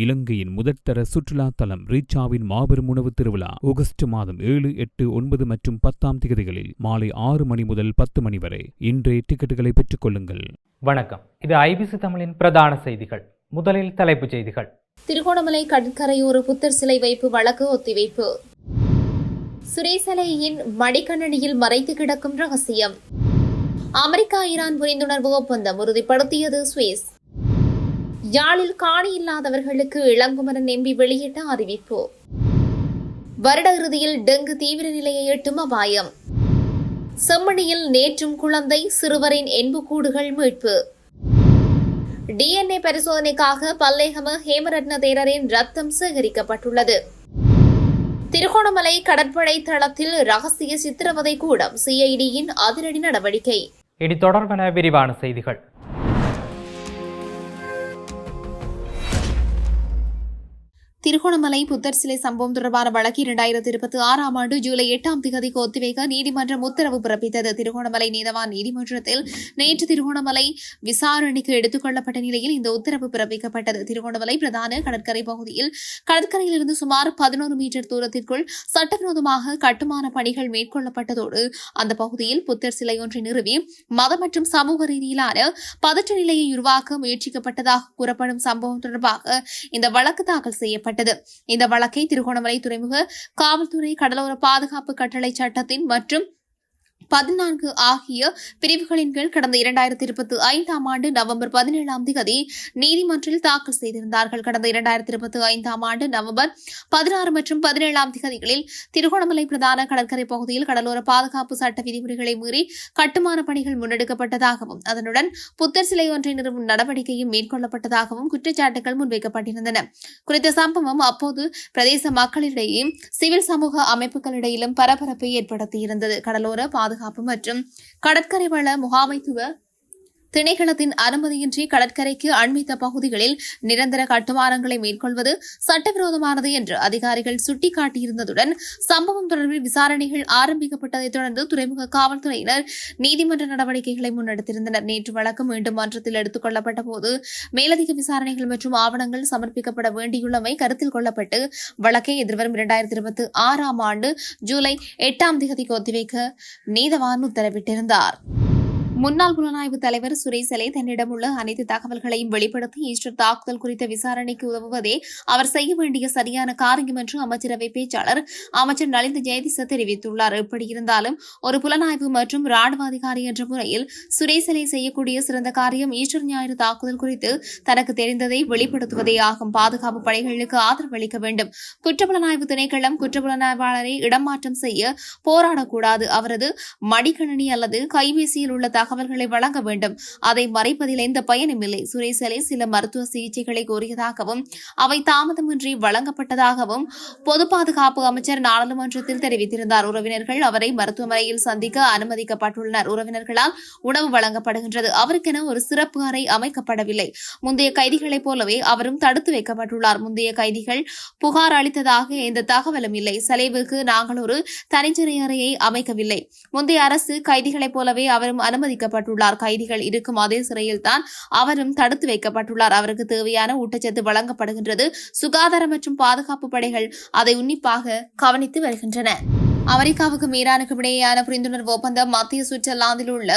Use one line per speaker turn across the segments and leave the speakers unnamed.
இலங்கையின் முதற்தர சுற்றுலா தலம் ரீச்சாவின் மாபெரும் உணவு திருவிழா ஆகஸ்ட் மாதம் 7, 8, 9 மற்றும் 10 தேதிகளில் மாலை 6 மணி முதல் 10 மணி வரை. இன்றே டிக்கெட்டுகளை பெற்றுக் கொள்ளுங்கள்.
வணக்கம், இது ஐபிசி தமிழின் பிரதான செய்திகள். முதலில் தலைப்புச் செய்திகள்.
திருகோணமலை கடற்கரையோர புத்தர் சிலை வைப்பு வழக்கு ஒத்திவைப்பு. சுரேசலையின் மடிக்கணினியில் மறைத்து கிடக்கும் ரகசியம். அமெரிக்கா ஈரான் புரிந்துணர்வு ஒப்பந்தம் உறுதிப்படுத்தியது சுவிஸ். யாழில் காணி இல்லாதவர்களுக்கு இளங்குமரன் எம்பி வெளியிட்ட அறிவிப்பு. வருட இறுதியில் டெங்கு தீவிர நிலையை எட்டும் அபாயம். செம்மணியில் நேற்றும் குழந்தை சிறுவரின் எண்புக்கூடுகள் மீட்பு. DNA பரிசோதனைக்காக பல்லேகம ஹேமரத்ன தேரரின் ரத்தம் சேகரிக்கப்பட்டுள்ளது. திருகோணமலை கடற்படை தளத்தில் ரகசிய சித்திரவதை கூடம், CIDயின் அதிரடி நடவடிக்கை.
இனி தொடர்பான விரிவான செய்திகள்.
திருகோணமலை புத்தர் சிலை சம்பவம் தொடர்பான வழக்கு 2026 ஆண்டு ஜூலை 8 தேதிக்கு ஒத்திவைக்க நீதிமன்றம் உத்தரவு பிறப்பித்தது. திருகோணமலை நீதவான் நீதிமன்றத்தில் நேற்று திருகோணமலை விசாரணைக்கு எடுத்துக் கொள்ளப்பட்ட நிலையில் இந்த உத்தரவு பிறப்பிக்கப்பட்டது. திருகோணமலை பிரதான கடற்கரை பகுதியில் கடற்கரையிலிருந்து சுமார் 11 மீட்டர் தூரத்திற்குள் சட்டவிரோதமாக கட்டுமான பணிகள் மேற்கொள்ளப்பட்டதோடு அந்த பகுதியில் புத்தர் சிலை ஒன்றை நிறுவி மத மற்றும் சமூக ரீதியிலான பதற்ற நிலையை உருவாக்க முயற்சிக்கப்பட்டதாக கூறப்படும் சம்பவம் தொடர்பாக இந்த வழக்கு தாக்கல் செய்யப்பட்டது. இந்த வழக்கை திருகோணமலை துறைமுக காவல்துறை கடலோர பாதுகாப்பு கட்டளை சட்டத்தின் மற்றும் 14 ஆகிய பிரிவுகளின் கீழ் கடந்த 2025 ஆண்டு நவம்பர் 17 தேதி நீதிமன்றில் தாக்கல் செய்திருந்தார்கள். கடந்த 2025 ஆண்டு நவம்பர் 16 மற்றும் 17 தேதிகளில் திருகோணமலை பிரதான கடற்கரை பகுதியில் கடலோர பாதுகாப்பு சட்ட விதிமுறைகளை மீறி கட்டுமான பணிகள் முன்னெடுக்கப்பட்டதாகவும் அதனுடன் புத்தர் சிலை ஒன்றை நிறுவும் நடவடிக்கையும் மேற்கொள்ளப்பட்டதாகவும் குற்றச்சாட்டுகள் முன்வைக்கப்பட்டிருந்தன. குறித்த சம்பவம் அப்போது பிரதேச மக்களிடையே சிவில் சமூக அமைப்புகளிடையிலும் பரபரப்பை ஏற்படுத்தியிருந்தது. கடலோர பாதுகாப்பு மற்றும் கடற்கரை வள முகாமைத்துவ திணைக்களத்தின் அனுமதியின்றி கடற்கரைக்கு அண்மித்த பகுதிகளில் நிரந்தர கட்டுமானங்களை மேற்கொள்வது சட்டவிரோதமானது என்று அதிகாரிகள் சுட்டிக்காட்டியிருந்ததுடன் சம்பவம் தொடர்பில் விசாரணைகள் ஆரம்பிக்கப்பட்டதைத் தொடர்ந்து துறைமுக காவல்துறையினர் நீதிமன்ற நடவடிக்கைகளை முன்னெடுத்திருந்தனர். நேற்று வழக்கு மீண்டும் மன்றத்தில் எடுத்துக் கொள்ளப்பட்ட போது மேலதிக விசாரணைகள் மற்றும் ஆவணங்கள் சமர்ப்பிக்கப்பட வேண்டியுள்ளமை கருத்தில் கொள்ளப்பட்டு வழக்கை எதிர்வரும் 2026 ஆண்டு ஜூலை 8 தேதிக்கு ஒத்திவைக்க நீதவான் உத்தரவிட்டிருந்தார். முன்னாள் புலனாய்வு தலைவர் சுரேசலை தன்னிடமுள்ள அனைத்து தகவல்களையும் வெளிப்படுத்தி ஈஸ்டர் தாக்குதல் குறித்த விசாரணைக்கு உதவுவதே அவர் செய்ய வேண்டிய சரியான காரியம் என்று அமைச்சரவை பேச்சாளர் அமைச்சர் நலிந்த ஜெயதிச தெரிவித்துள்ளார். எப்படியிருந்தாலும் ஒரு புலனாய்வு மற்றும் ராணுவ அதிகாரி என்ற முறையில் சுரேசலை செய்யக்கூடிய சிறந்த காரியம் ஈஸ்டர் ஞாயிறு தாக்குதல் குறித்து தனக்கு தெரிந்ததை வெளிப்படுத்துவதே ஆகும். பாதுகாப்பு படைகளுக்கு ஆதரவு அளிக்க வேண்டும். குற்றப்புலனாய்வு திணைக்களம் குற்றப்புலனாய்வாளரை இடமாற்றம் செய்ய போராடக்கூடாது. அவரது மடிக்கணினி அல்லது கைபேசியில் உள்ள தகவல்களை வழங்க வேண்டும். அதை மறைப்பதில் எந்த பயனும் இல்லை. சுரேசலை சில மருத்துவ சிகிச்சைகளை கோரியதாகவும் அவை தாமதமின்றி வழங்கப்பட்டதாகவும் பொது பாதுகாப்பு அமைச்சர் நாடாளுமன்றத்தில் தெரிவித்திருந்தார். உறவினர்கள் அவரை மருத்துவமனையில் சந்திக்க அனுமதிக்கப்பட்டுள்ளனர். உறவினர்களால் உணவு வழங்கப்படுகின்றது. அவருக்கென ஒரு சிறப்பு அறை அமைக்கப்படவில்லை. முந்தைய கைதிகளைப் போலவே அவரும் தடுத்து வைக்கப்பட்டுள்ளார். முந்தைய கைதிகள் புகார் அளித்ததாக எந்த தகவலும் இல்லை. செலவுக்கு நாங்கள் ஒரு தனிச்சிறை அறையை அமைக்கவில்லை. முந்தைய அரசு கைதிகளைப் போலவே அவரும் அனுமதிக்கப்பட்டுள்ளார். கைதிகள் இருக்கும் அதே சிறையில் தான் அவரும் தடுத்து வைக்கப்பட்டுள்ளார். அவருக்கு தேவையான ஊட்டச்சத்து வழங்கப்படுகின்றது. சுகாதார மற்றும் பாதுகாப்பு படைகள் அதை உன்னிப்பாக கவனித்து வருகின்றன. அமெரிக்காவுக்கும் ஈரானுக்கும் இடையேயான புரிந்துணர்வு ஒப்பந்தம் மத்திய சுவிட்சர்லாந்தில் உள்ள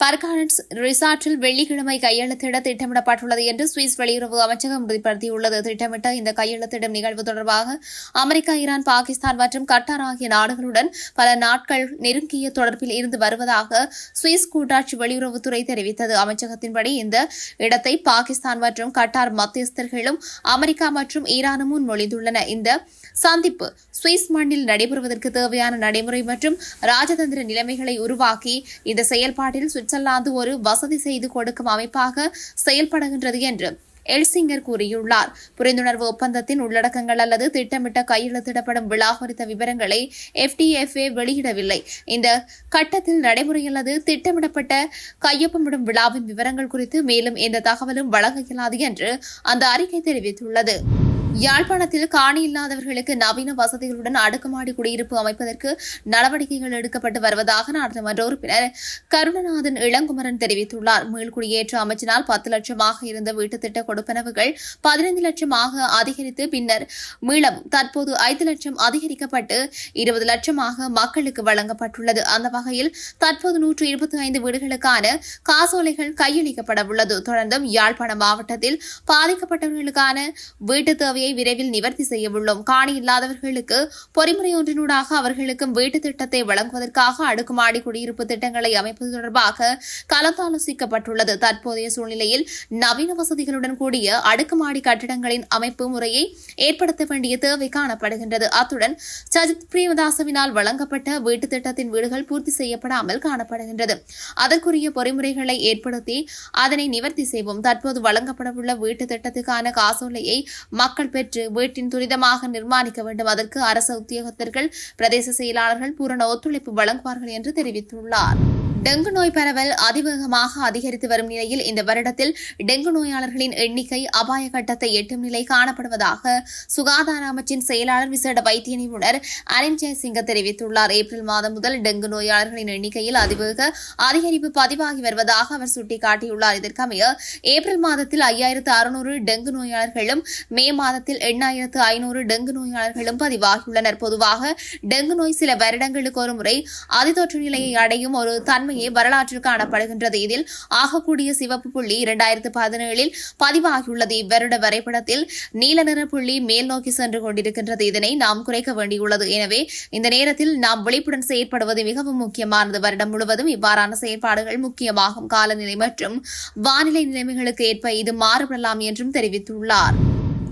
பர்கானட்ஸ் ரிசார்ட்டில் வெள்ளிக்கிழமை கையெழுத்திட திட்டமிடப்பட்டுள்ளது என்று சுவிஸ் வெளியுறவு அமைச்சகம் உறுதிப்படுத்தியுள்ளது. திட்டமிட்ட இந்த கையெழுத்திடும் நிகழ்வு தொடர்பாக அமெரிக்கா, ஈரான், பாகிஸ்தான் மற்றும் கட்டார் ஆகிய நாடுகளுடன் பல நாட்கள் நெருங்கிய தொடர்பில் இருந்து வருவதாக சுவிஸ் கூட்டாட்சி வெளியுறவுத்துறை தெரிவித்தது. அமைச்சகத்தின்படி இந்த இடத்தை பாகிஸ்தான் மற்றும் கட்டார் மத்தியஸ்தர்களும் அமெரிக்கா மற்றும் ஈரானும் முன்மொழிந்துள்ளன. இந்த சந்திப்பு சுவிஸ் மண்ணில் நடைபெறுவதற்கு தேவையான நடைமுறை மற்றும் ராஜதந்திர நிலைமைகளை உருவாக்கி இந்த செயல்பாட்டில் சுவிட்சர்லாந்து ஒரு வசதி செய்து கொடுக்கும் அமைப்பாக செயல்படுகின்றது என்று எல்சிங்கர் கூறியுள்ளார். புரிந்துணர்வு ஒப்பந்தத்தின் உள்ளடக்கங்கள் அல்லது திட்டமிட்ட கையெழுத்திடப்படும் விழா குறித்த விவரங்களை FTFA வெளியிடவில்லை. இந்த கட்டத்தில் நடைமுறை அல்லது திட்டமிடப்பட்ட கையொப்பமிடும் விழாவின் விவரங்கள் குறித்து மேலும் எந்த தகவலும் வழங்க இயலாது என்று அந்த அறிக்கை தெரிவித்துள்ளது. யாழ்ப்பாணத்தில் காணி இல்லாதவர்களுக்கு நவீன வசதிகளுடன் அடுக்குமாடி குடியிருப்பு அமைப்பதற்கு நடவடிக்கைகள் எடுக்கப்பட்டு வருவதாக நாடாளுமன்ற உறுப்பினர் கருணநாதன் இளங்குமரன் தெரிவித்துள்ளார். மீள்குடியேற்ற அமைச்சினால் 10 லட்சமாக இருந்த வீட்டு திட்ட கொடுப்பனவுகள் 15 லட்சமாக அதிகரித்து பின்னர் மீளவும் தற்போது 5 லட்சம் அதிகரிக்கப்பட்டு 20 லட்சமாக மக்களுக்கு வழங்கப்பட்டுள்ளது. அந்த வகையில் தற்போது 125 வீடுகளுக்கான காசோலைகள் கையளிக்கப்பட உள்ளது. தொடர்ந்தும் யாழ்ப்பாணம் மாவட்டத்தில் பாதிக்கப்பட்டவர்களுக்கான வீட்டு தேவையை விரைவில் நிவர்த்தி செய்ய உள்ளோம். காணி இல்லாதவர்களுக்கு பொறிமுறை ஒன்றினூடாக அவர்களுக்கும் வீட்டு திட்டத்தை வழங்குவதற்காக அடுக்குமாடி குடியிருப்பு திட்டங்களை அமைப்பது தொடர்பாக கலந்தாலோசிக்கப்பட்டுள்ளது. தற்போதைய சூழ்நிலையில் நவீன வசதிகளுடன் கூடிய அடுக்குமாடி கட்டிடங்களின் அமைப்பு முறையை ஏற்படுத்த வேண்டிய தேவை காணப்படுகின்றது. அத்துடன் சஜித் பிரேமதாசவினால் வழங்கப்பட்ட வீட்டு திட்டத்தின் வீடுகள் பூர்த்தி செய்யப்படாமல் காணப்படுகின்றது. அதற்குரிய பொறிமுறைகளை ஏற்படுத்தி அதனை நிவர்த்தி செய்வோம். தற்போது வழங்கப்படவுள்ள வீட்டு திட்டத்துக்கான காசோலையை மக்கள் பெற்று வீட்டின் துரிதமாக நிர்மாணிக்க வேண்டும். அதற்கு அரசு உத்தியோகத்தர்கள் பிரதேச செயலாளர்கள் பூரண ஒத்துழைப்பு வழங்குவார்கள் என்று தெரிவித்துள்ளார். டெங்கு நோய் பரவல் அதிவேகமாக அதிகரித்து வரும் நிலையில் இந்த வருடத்தில் டெங்கு நோயாளர்களின் எண்ணிக்கை அபாய கட்டத்தை எட்டும் நிலை காணப்படுவதாக சுகாதார அமைச்சின் செயலாளர் விசேட வைத்திய நிபுணர் அனில் ஜெயசிங்க தெரிவித்துள்ளார். ஏப்ரல் மாதம் முதல் டெங்கு நோயாளர்களின் எண்ணிக்கையில் அதிவேக அதிகரிப்பு பதிவாகி வருவதாக அவர் சுட்டிக்காட்டியுள்ளார். இதற்கமைய ஏப்ரல் மாதத்தில் 5600 டெங்கு நோயாளர்களும் மே மாதத்தில் 8500 டெங்கு நோயாளர்களும் பதிவாகியுள்ளனர். பொதுவாக டெங்கு நோய் சில வருடங்களுக்கு ஒருமுறை அதிதொற்று நிலையை அடையும் ஒரு தன்மையை வரலாற்றில் காணப்படுகின்றது. இதில் ஆகக்கூடிய சிவப்பு புள்ளி 2017 பதிவாகியுள்ளது. இவ்வருட வரைபடத்தில் நீல நிற புள்ளி மேல் நோக்கி சென்று கொண்டிருக்கின்றது. இதனை நாம் குறைக்க வேண்டியுள்ளது. எனவே இந்த நேரத்தில் நாம் விழிப்புடன் செயற்படுவது மிகவும் முக்கியமானது. வருடம் முழுவதும் இவ்வாறான செயற்பாடுகள் முக்கியமாகும். காலநிலை மற்றும் வானிலை நிலைமைகளுக்கு ஏற்ப இது மாறுபடலாம் என்றும் தெரிவித்துள்ளார்.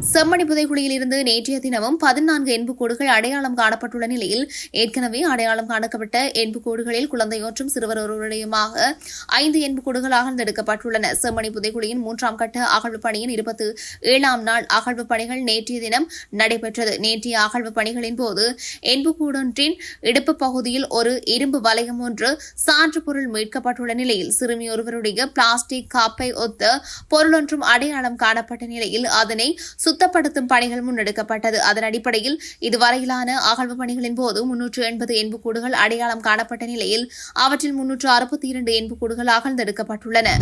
செம்மணி புதைக்குழியில் இருந்து நேற்றைய தினமும் 14 எண்புக்கூடுகள் அடையாளம் காணப்பட்டுள்ள நிலையில் ஏற்கனவே அடையாளம் காணப்பட்ட எண்புக்கூடுகளில் குழந்தையொன்றும் சிறுவர் ஒருவரையுமாக 5 எண்புக்கூடுகள் அகழ்ந்தெடுக்கப்பட்டுள்ளன. செம்மணி புதைக்குழியின் 3ஆம் கட்ட அகழ்வு பணியின் 27ஆம் நாள் அகழ்வு பணிகள் நேற்றைய தினம் நடைபெற்றது. நேற்றைய அகழ்வு பணிகளின் போது எண்புக்கூடொன்றின் இடுப்பு பகுதியில் ஒரு இரும்பு வளையம் ஒன்று சான்று பொருள் மீட்கப்பட்டுள்ள நிலையில் சிறுமி ஒருவருடைய பிளாஸ்டிக் காப்பை ஒத்த பொருளொன்றும் அடையாளம் காணப்பட்ட நிலையில் அதனை சுத்தப்படுத்தும் பணிகள் முன்னெடுக்கப்பட்டது. அதன் அடிப்படையில் இதுவரையிலான அகழ்வு பணிகளின் போது 380 எண்புக்கூடுகள் அடையாளம் காணப்பட்ட நிலையில் அவற்றில் 362 எண்புக்கூடுகள் அகழ்ந்தெடுக்கப்பட்டுள்ளன.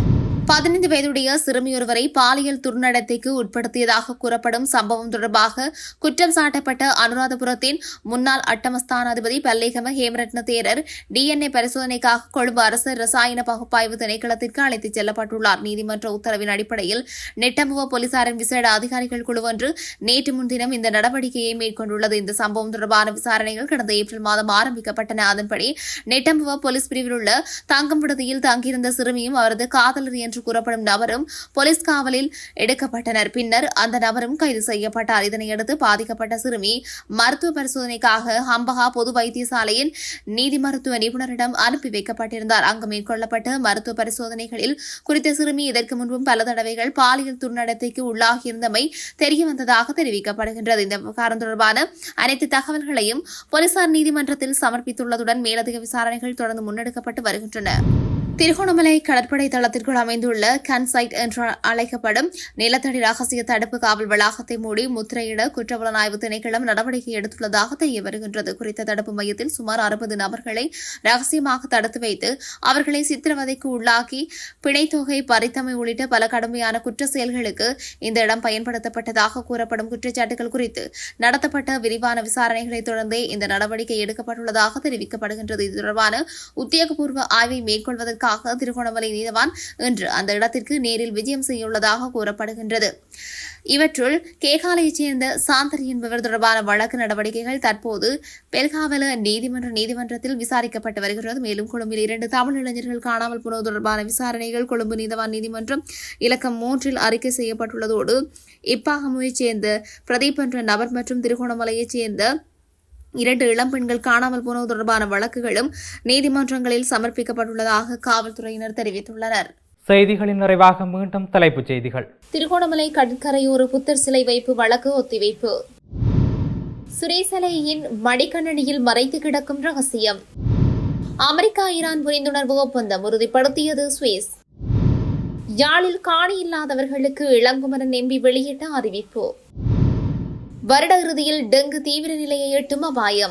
15 வயதுடைய சிறுமியொருவரை பாலியல் துர்நடத்தைக்கு உட்படுத்தியதாக கூறப்படும் சம்பவம் தொடர்பாக குற்றம் சாட்டப்பட்ட அனுராதபுரத்தின் முன்னாள் அட்டமஸ்தானாதிபதி பல்லேகம ஹேமரட்ன தேரர் DNA பரிசோதனைக்காக கொழும்பு அரசு ரசாயன பகுப்பாய்வு திணைக்களத்திற்கு அழைத்துச் செல்லப்பட்டுள்ளார். நீதிமன்ற உத்தரவின் அடிப்படையில் நெட்டம்புவ போலீசாரின் விசேட அதிகாரிகள் குழு ஒன்று நேற்று முன்தினம் இந்த நடவடிக்கையை மேற்கொண்டுள்ளது. இந்த சம்பவம் தொடர்பான விசாரணைகள் கடந்த ஏப்ரல் மாதம் ஆரம்பிக்கப்பட்டன. அதன்படி நெட்டம்புவ போலீஸ் பிரிவில் உள்ள தங்கும் விடுதியில் தங்கியிருந்த சிறுமியும் அவரது காதலர் என்று கூறப்படும் நபரும் போலீஸ் காவலில் எடுக்கப்பட்டனர். பின்னர் அந்த நபரும் கைது செய்யப்பட்டார். இதனையடுத்து பாதிக்கப்பட்ட சிறுமி மருத்துவ பரிசோதனைக்காக ஹம்பகா பொது வைத்தியசாலையின் நீதி மருத்துவ நிபுணரிடம் அனுப்பி வைக்கப்பட்டிருந்தார். அங்கு மேற்கொள்ளப்பட்ட மருத்துவ பரிசோதனைகளில் குறித்த சிறுமி இதற்கு முன்பும் பல தடவைகள் பாலியல் துர்நடத்தைக்கு உள்ளாகியிருந்தமை தெரியவந்ததாக தெரிவிக்கப்படுகின்றது. இந்த விவகாரம் தொடர்பான அனைத்து தகவல்களையும் போலீசார் நீதிமன்றத்தில் சமர்ப்பித்துள்ளதுடன் மேலதிக விசாரணைகள் தொடர்ந்து முன்னெடுக்கப்பட்டு வருகின்றன. திருகோணமலை கடற்படை தளத்திற்குள் அமைந்துள்ள கன்சைட் என்று அழைக்கப்படும் நிலத்தடி ரகசிய தடுப்பு காவல் வளாகத்தை மூடி முத்திரையிட குற்றப்புலனாய்வு திணைக்களம் நடவடிக்கை எடுத்துள்ளதாக தெரிய வருகின்றது. குறித்த தடுப்பு மையத்தில் சுமார் 60 நபர்களை ரகசியமாக தடுத்து வைத்து அவர்களை சித்திரவதைக்கு உள்ளாக்கி பிணைத்தொகை பறித்தமை உள்ளிட்ட பல கடுமையான குற்ற செயல்களுக்கு இந்த இடம் பயன்படுத்தப்பட்டதாக கூறப்படும் குற்றச்சாட்டுகள் குறித்து நடத்தப்பட்ட விரிவான விசாரணைகளை தொடர்ந்தே இந்த நடவடிக்கை எடுக்கப்பட்டுள்ளதாக தெரிவிக்கப்படுகின்றது. இது தொடர்பான உத்தியோகபூர்வ ஆய்வை மேற்கொள்வதற்கு திருகோணமலை நீதவான் இன்று அந்த இடத்திற்கு நேரில் விஜயம் செய்யவுள்ளதாக கூறப்படுகின்றது. இவற்றுள் கேகாலையைச் சேர்ந்த சாந்தரி என்பவர் தொடர்பான வழக்கு நடவடிக்கைகள் தற்போது பெல்காவல நீதிமன்றத்தில் விசாரிக்கப்பட்டு வருகிறது. மேலும் கொழும்பில் 2 தமிழ் இளைஞர்கள் காணாமல் போனது தொடர்பான விசாரணைகள் கொழும்பு நீதவான் நீதிமன்றம் இலக்கம் 3 அறிக்கை செய்யப்பட்டுள்ளதோடு இப்பாகமுவைச் சேர்ந்த பிரதீப் என்ற நபர் மற்றும் திருகோணமலையைச் சேர்ந்த 2 இளம்பெண்கள் காணாமல் போனது தொடர்பான வழக்குகளும் நீதிமன்றங்களில் சமர்ப்பிக்கப்பட்டுள்ளதாக காவல்துறையினர் தெரிவித்துள்ளனர்.
செய்திகளின் நிறைவாக மீண்டும் தலைப்புச் செய்திகள்.
திருகோணமலை கடற்கரையோர புத்தர் சிலை வைப்பு வழக்கு ஒத்திவைப்பு. சுரேசலையின் மடிக்கணினியில் மறைத்து கிடக்கும் ரகசியம். அமெரிக்கா ஈரான் புரிந்துணர்வு ஒப்பந்தம் உறுதிப்படுத்தியது சுவிஸ். யாழில் காணி இல்லாதவர்களுக்கு இளங்குமரன் எம்பி வெளியிட்ட அறிவிப்பு. வருட இறுதியில் டெங்கு தீவிர நிலையை எட்டும் அபாயம்.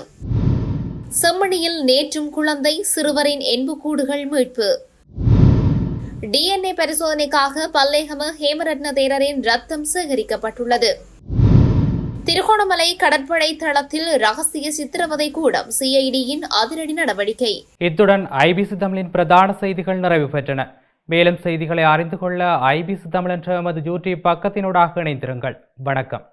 செம்மணியில் நேற்றும் குழந்தை சிறுவரின் எண்புக்கூடுகள் மீட்பு. DNA பரிசோதனைக்காக பல்லேகம ஹேமரட்ன தேரரின் ரத்தம் சேகரிக்கப்பட்டுள்ளது. திருகோணமலை கடற்படை தளத்தில் ரகசிய சித்திரவதை கூடம், CIDயின் அதிரடி நடவடிக்கை.
இத்துடன் IBC தமிழின் பிரதான செய்திகள் நிறைவு பெற்றன. மேலும் செய்திகளை அறிந்து கொள்ள IBC தமிழ் என்ற எமது யூடியூப் பக்கத்தினூடாக இணைந்திருங்கள். வணக்கம்.